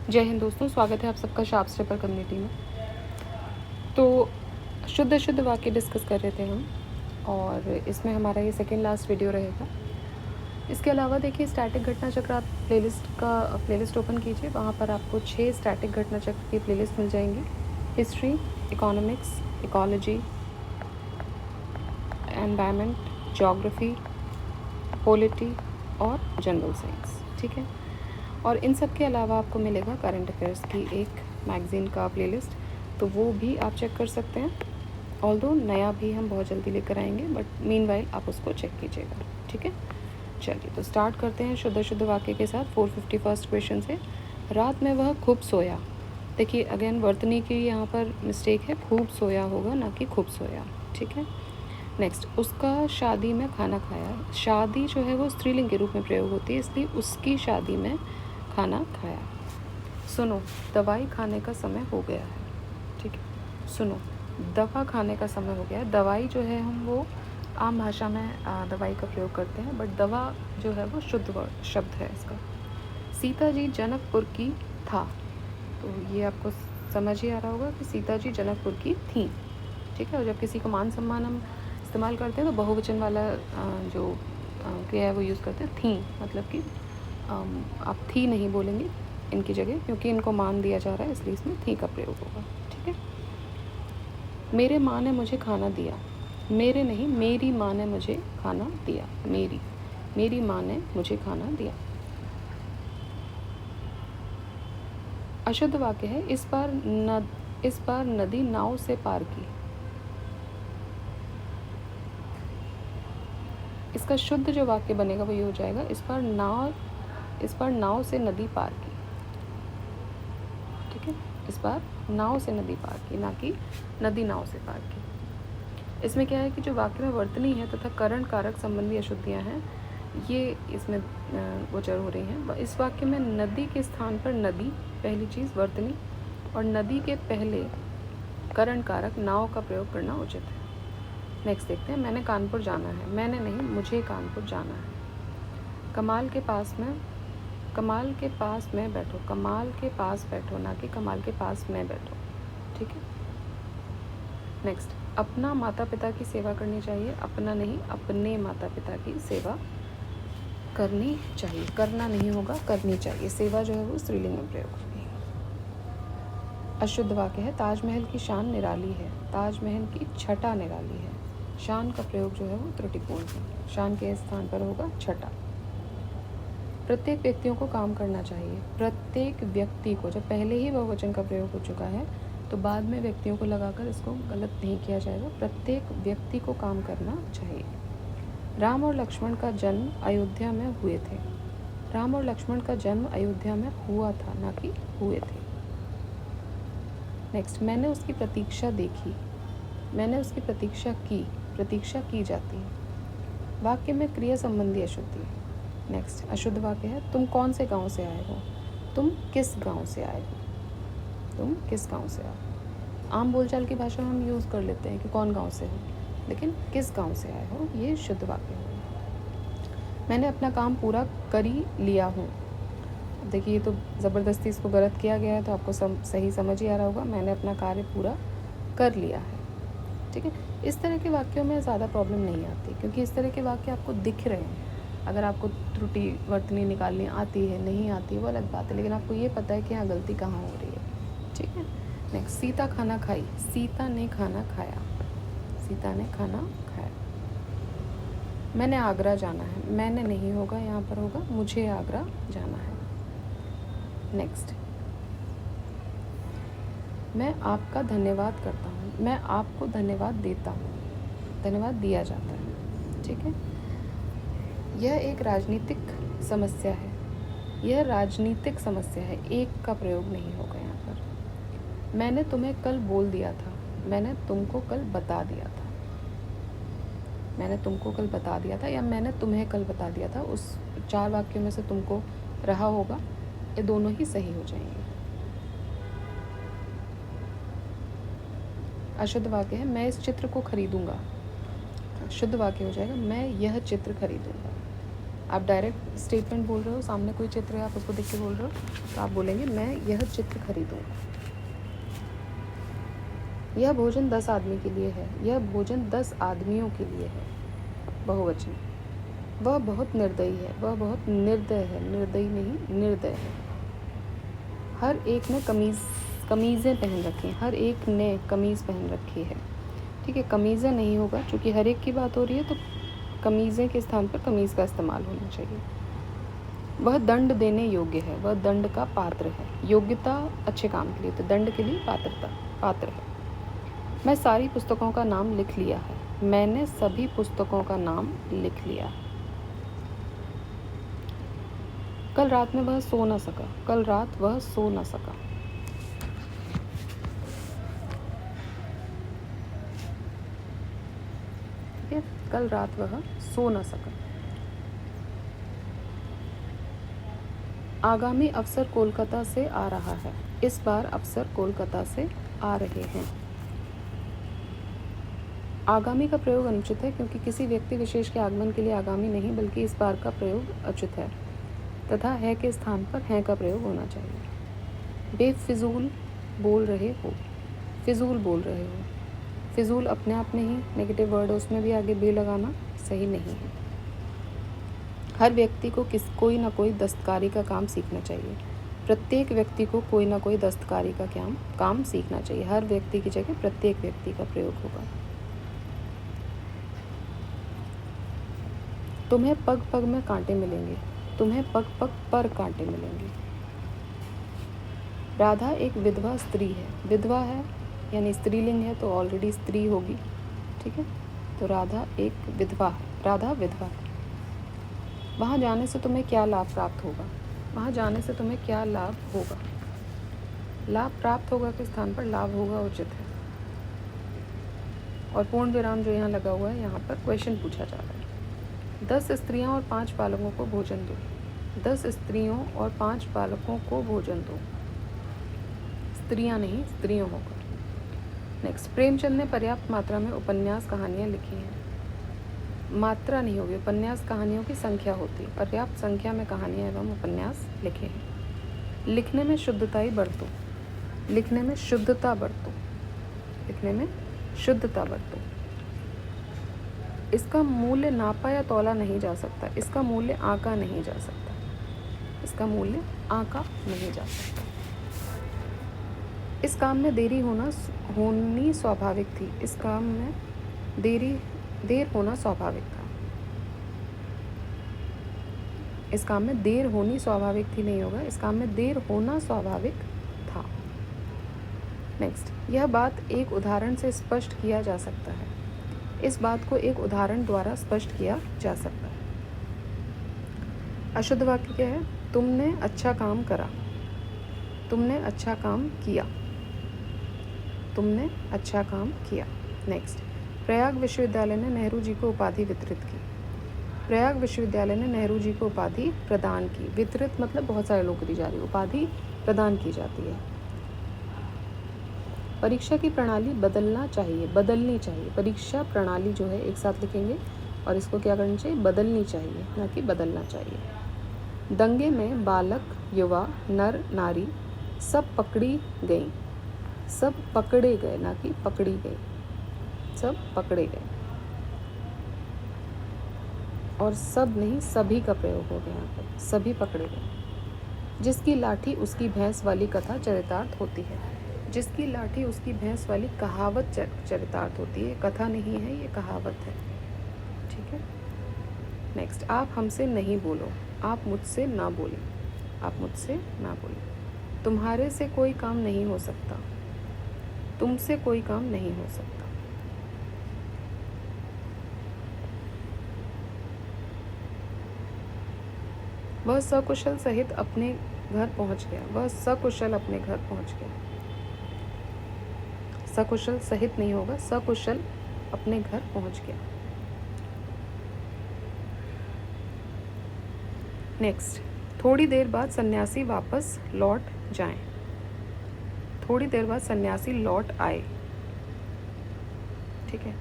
जय हिंद दोस्तों, स्वागत है आप सबका शार्प स्टेपर कम्युनिटी में। तो शुद्ध वाक्य डिस्कस कर रहे थे हम, और इसमें हमारा ये सेकेंड लास्ट वीडियो रहेगा। इसके अलावा देखिए, स्टैटिक घटना चक्र आप प्लेलिस्ट ओपन कीजिए, वहाँ पर आपको 6 स्टैटिक घटना चक्र की प्लेलिस्ट मिल जाएंगी। History, economics, ecology, environment, geography, polity और जनरल साइंस। ठीक है। और इन सब के अलावा आपको मिलेगा करंट अफेयर्स की एक मैगज़ीन का प्लेलिस्ट, तो वो भी आप चेक कर सकते हैं। ऑल्दो नया भी हम बहुत जल्दी लेकर आएंगे, बट मीनवाइल आप उसको चेक कीजिएगा। ठीक है, चलिए तो स्टार्ट करते हैं शुद्ध वाक्य के साथ। 451 क्वेश्चन से। रात में वह खूब सोया। देखिए अगेन वर्तनी की यहाँ पर मिस्टेक है, खूब सोया होगा, ना कि खूब सोया। ठीक है। नेक्स्ट, उसका शादी में खाना खाया। शादी जो है वो स्त्रीलिंग के रूप में प्रयोग होती है, इसलिए उसकी शादी में खाना खाया। सुनो, दवाई खाने का समय हो गया है। ठीक है, सुनो, दवा खाने का समय हो गया है। दवाई जो है हम वो आम भाषा में दवाई का प्रयोग करते हैं, बट दवा जो है वो शुद्ध शब्द है इसका। सीता जी जनकपुर की था। तो ये आपको समझ ही आ रहा होगा कि सीता जी जनकपुर की थी। ठीक है। और जब किसी को मान सम्मान हम इस्तेमाल करते हैं तो बहुवचन वाला जो क्रिया है वो यूज़ करते हैं, थी। मतलब कि आप थी नहीं बोलेंगे इनकी जगह, क्योंकि इनको मान दिया जा रहा है, इसलिए इसमें थी का प्रयोग होगा। ठीक है। मेरे माँ ने मुझे खाना दिया। मेरे नहीं, मेरी माँ ने मुझे खाना दिया। मेरी माँ ने मुझे खाना दिया। अशुद्ध वाक्य है, इस बार नदी नाव से पार की। इसका शुद्ध जो वाक्य बनेगा वो ये हो जाएगा, इस बार नाव से नदी पार की। ठीक है, इस बार नाव से नदी पार की, ना कि नदी नाव से पार की। इसमें क्या है कि जो वाक्य में वर्तनी है तथा करण कारक संबंधी अशुद्धियाँ हैं, ये इसमें गोचर हो रही हैं। इस वाक्य में नदी के स्थान पर नदी पहली चीज़ वर्तनी, और नदी के पहले करण कारक नाव का प्रयोग करना उचित है। नेक्स्ट देखते हैं, मैंने कानपुर जाना है। मैंने नहीं, मुझे कानपुर जाना है। कमाल के पास में बैठो। कमाल के पास बैठो, ना कि कमाल के पास में बैठो। ठीक है। नेक्स्ट, अपना माता पिता की सेवा करनी चाहिए। अपना नहीं, अपने माता पिता की सेवा करनी चाहिए। करना नहीं होगा, करनी चाहिए। सेवा जो है वो स्त्रीलिंग में प्रयोग होगी। अशुद्ध वाक्य है, ताजमहल की शान निराली है। ताजमहल की छटा निराली है। शान का प्रयोग जो है वो त्रुटिपूर्ण है। शान के स्थान पर होगा छटा। प्रत्येक व्यक्तियों को काम करना चाहिए। प्रत्येक व्यक्ति को, जब पहले ही बहुवचन का प्रयोग हो चुका है तो बाद में व्यक्तियों को लगाकर इसको गलत नहीं किया जाएगा। प्रत्येक व्यक्ति को काम करना चाहिए। राम और लक्ष्मण का जन्म अयोध्या में हुए थे। राम और लक्ष्मण का जन्म अयोध्या में हुआ था, ना कि हुए थे। नेक्स्ट, मैंने उसकी प्रतीक्षा देखी। मैंने उसकी प्रतीक्षा की। प्रतीक्षा की जाती है। वाक्य में क्रिया संबंधी अशुद्धि है। नेक्स्ट, अशुद्ध वाक्य है, तुम कौन से गांव से आए हो। तुम किस गांव से आए हो। तुम किस गांव से आए हो। आम बोलचाल की भाषा में हम यूज़ कर लेते हैं कि कौन गांव से हो, लेकिन किस गांव से आए हो ये शुद्ध वाक्य है। मैंने अपना काम पूरा कर ही लिया हूँ। देखिए, ये तो ज़बरदस्ती इसको गलत किया गया है, तो आपको सही समझ ही आ रहा होगा। मैंने अपना कार्य पूरा कर लिया है। ठीक है। इस तरह के वाक्यों में ज़्यादा प्रॉब्लम नहीं आती, क्योंकि इस तरह के वाक्य आपको दिख रहे हैं। अगर आपको त्रुटि वर्तनी निकालनी आती है, नहीं आती है, वो अलग बात है, लेकिन आपको ये पता है कि हाँ गलती कहाँ हो रही है। ठीक है। नेक्स्ट, सीता खाना खाई। सीता ने खाना खाया। सीता ने खाना खाया। मैंने आगरा जाना है। मैंने नहीं होगा, यहाँ पर होगा मुझे आगरा जाना है। नेक्स्ट, मैं आपका धन्यवाद करता हूँ। मैं आपको धन्यवाद देता हूँ। धन्यवाद दिया जाता है। ठीक है। यह एक राजनीतिक समस्या है। यह राजनीतिक समस्या है, एक का प्रयोग नहीं होगा यहाँ पर। मैंने तुम्हें कल बोल दिया था। मैंने तुमको कल बता दिया था। मैंने तुमको कल बता दिया था, या मैंने तुम्हें कल बता दिया था। उस 4 वाक्यों में से तुमको रहा होगा, ये दोनों ही सही हो जाएंगे। अशुद्ध वाक्य है, मैं इस चित्र को खरीदूंगा। शुद्ध वाक्य हो जाएगा, मैं यह चित्र खरीदूंगा। आप डायरेक्ट स्टेटमेंट बोल रहे हो, सामने कोई चित्र है, आप उसको देख के बोल रहे हो, तो आप बोलेंगे मैं यह चित्र खरीदूँगा। यह भोजन 10 आदमी के लिए है, यह भोजन 10 आदमियों के लिए है, बहुवचन। वह बहुत निर्दयी है, वह बहुत निर्दय है, निर्दयी नहीं निर्दय है। हर एक ने कमीज़ें पहन रखी हैं, हर एक ने कमीज़ पहन रखी है। ठीक है, कमीज़ें नहीं होगा, चूँकि हर एक की बात हो रही है तो कमीज़ें के स्थान पर कमीज़ का इस्तेमाल होना चाहिए। वह दंड देने योग्य है, वह दंड का पात्र है। योग्यता अच्छे काम के लिए, तो दंड के लिए पात्र है। मैं सारी पुस्तकों का नाम लिख लिया है, मैंने सभी पुस्तकों का नाम लिख लिया है। कल रात में वह सो न सका, कल रात वह सो न सका। ठीक है, कल रात वह सो न सका। आगामी अफसर कोलकाता से आ रहा है, इस बार अफसर कोलकाता से आ रहे हैं। आगामी का प्रयोग अनुचित है क्योंकि किसी व्यक्ति विशेष के आगमन के लिए आगामी नहीं बल्कि इस बार का प्रयोग उचित है तथा है के स्थान पर हैं का प्रयोग होना चाहिए। बेफिजूल बोल रहे हो, फिजूल बोल रहे हो। फिजूल अपने आप में ही नेगेटिव वर्ड है, उसमें भी आगे बे लगाना सही नहीं है। हर व्यक्ति को कोई ना कोई दस्तकारी का काम सीखना चाहिए। प्रत्येक व्यक्ति को कोई ना कोई दस्तकारी का काम सीखना चाहिए। हर व्यक्ति की जगह प्रत्येक व्यक्ति का प्रयोग होगा। तुम्हें पग पग में कांटे मिलेंगे, तुम्हें पग पग पर कांटे मिलेंगे। राधा एक विधवा स्त्री है, विधवा है यानी स्त्रीलिंग है तो ऑलरेडी स्त्री होगी। ठीक है, तो राधा एक विधवा है, राधा विधवा है। वहाँ जाने से तुम्हें क्या लाभ प्राप्त होगा, वहाँ जाने से तुम्हें क्या लाभ होगा। लाभ प्राप्त होगा के स्थान पर लाभ होगा उचित है। और पूर्ण विराम जो यहाँ लगा हुआ है, यहाँ पर क्वेश्चन पूछा जा रहा है। 10 स्त्रियाँ और 5 बालकों को भोजन दो, 10 स्त्रियों और 5 बालकों को भोजन दो। स्त्रियाँ नहीं, स्त्रियों होकर। नेक्स्ट, प्रेमचंद ने पर्याप्त मात्रा में उपन्यास कहानियाँ लिखी हैं। मात्रा नहीं होगी, उपन्यास कहानियों की संख्या होती है। पर्याप्त संख्या में कहानियाँ एवं उपन्यास लिखे हैं। लिखने में शुद्धता बरतो, लिखने में शुद्धता बरतो, लिखने में शुद्धता बरतो। इसका मूल्य नापा या तौला नहीं जा सकता, इसका मूल्य आंका नहीं जा सकता, इसका मूल्य आंका नहीं जा सकता। इस काम में देरी होनी स्वाभाविक थी, इस काम में देर होना स्वाभाविक था। इस काम में देर होनी स्वाभाविक थी नहीं होगा, इस काम में देर होना स्वाभाविक था। नेक्स्ट, यह बात एक उदाहरण से स्पष्ट किया जा सकता है, इस बात को एक उदाहरण द्वारा स्पष्ट किया जा सकता है। अशुद्ध वाक्य क्या है? तुमने अच्छा काम करा, तुमने अच्छा काम किया, तुमने अच्छा काम किया। नेक्स्ट, प्रयाग विश्वविद्यालय ने नेहरू जी को उपाधि वितरित की, प्रयाग विश्वविद्यालय ने नेहरू जी को उपाधि प्रदान की। वितरित मतलब बहुत सारे लोग दी जा रही है, उपाधि प्रदान की जाती है। परीक्षा की प्रणाली बदलनी चाहिए। परीक्षा प्रणाली जो है एक साथ लिखेंगे और इसको क्या करना चाहिए, बदलनी चाहिए, ना कि बदलना चाहिए। दंगे में बालक, युवा, नर, नारी सब पकड़ी गई, सब पकड़े गए, ना कि पकड़ी गई, सब पकड़े गए। और सब नहीं, सभी का प्रयोग हो गया यहाँ पर, सभी पकड़े गए। जिसकी लाठी उसकी भैंस वाली कथा चरितार्थ होती है, जिसकी लाठी उसकी भैंस वाली कहावत चरितार्थ होती है। कथा नहीं है, ये कहावत है। ठीक है। नेक्स्ट, आप हमसे नहीं बोलो, आप मुझसे ना बोलें, आप मुझसे ना बोलें। तुम्हारे से कोई काम नहीं हो सकता, तुमसे कोई काम नहीं हो सकता। वह सकुशल सहित अपने घर पहुंच गया, वह सकुशल अपने घर पहुंच गया। सकुशल सहित नहीं होगा, सकुशल अपने घर पहुंच गया। नेक्स्ट, थोड़ी देर बाद सन्यासी वापस लौट जाएं, थोड़ी देर बाद सन्यासी लौट आए। ठीक है,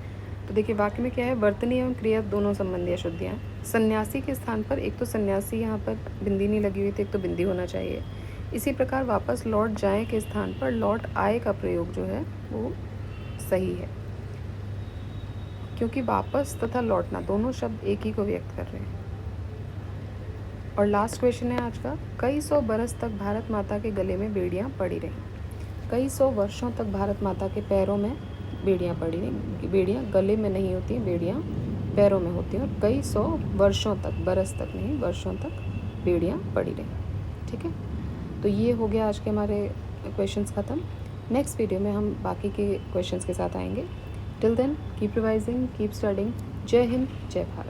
तो देखिए वाक्य में क्या है, वर्तनी एवं क्रिया दोनों संबंधी अशुद्धियाँ। सन्यासी के स्थान पर एक तो सन्यासी यहाँ पर बिंदी नहीं लगी हुई थी, एक तो बिंदी होना चाहिए। इसी प्रकार वापस लौट जाए के स्थान पर लौट आए का प्रयोग जो है वो सही है, क्योंकि वापस तथा लौटना दोनों शब्द एक ही को व्यक्त कर रहे हैं। और लास्ट क्वेश्चन है आज का, कई सौ बरस तक भारत माता के गले में बेड़ियाँ पड़ी रहीं। कई सौ वर्षों तक भारत माता के पैरों में बेड़ियाँ पड़ी रहीं। बेड़ियाँ गले में नहीं होती हैं, बेड़ियाँ पैरों में होती हैं। और कई सौ वर्षों तक, बरस तक नहीं, वर्षों तक बेड़ियाँ पड़ी रहीं। ठीक है, तो ये हो गया आज के हमारे क्वेश्चंस ख़त्म। नेक्स्ट वीडियो में हम बाकी के क्वेश्चंस के साथ आएंगे। Till then keep revising, keep studying. जय हिंद, जय भारत।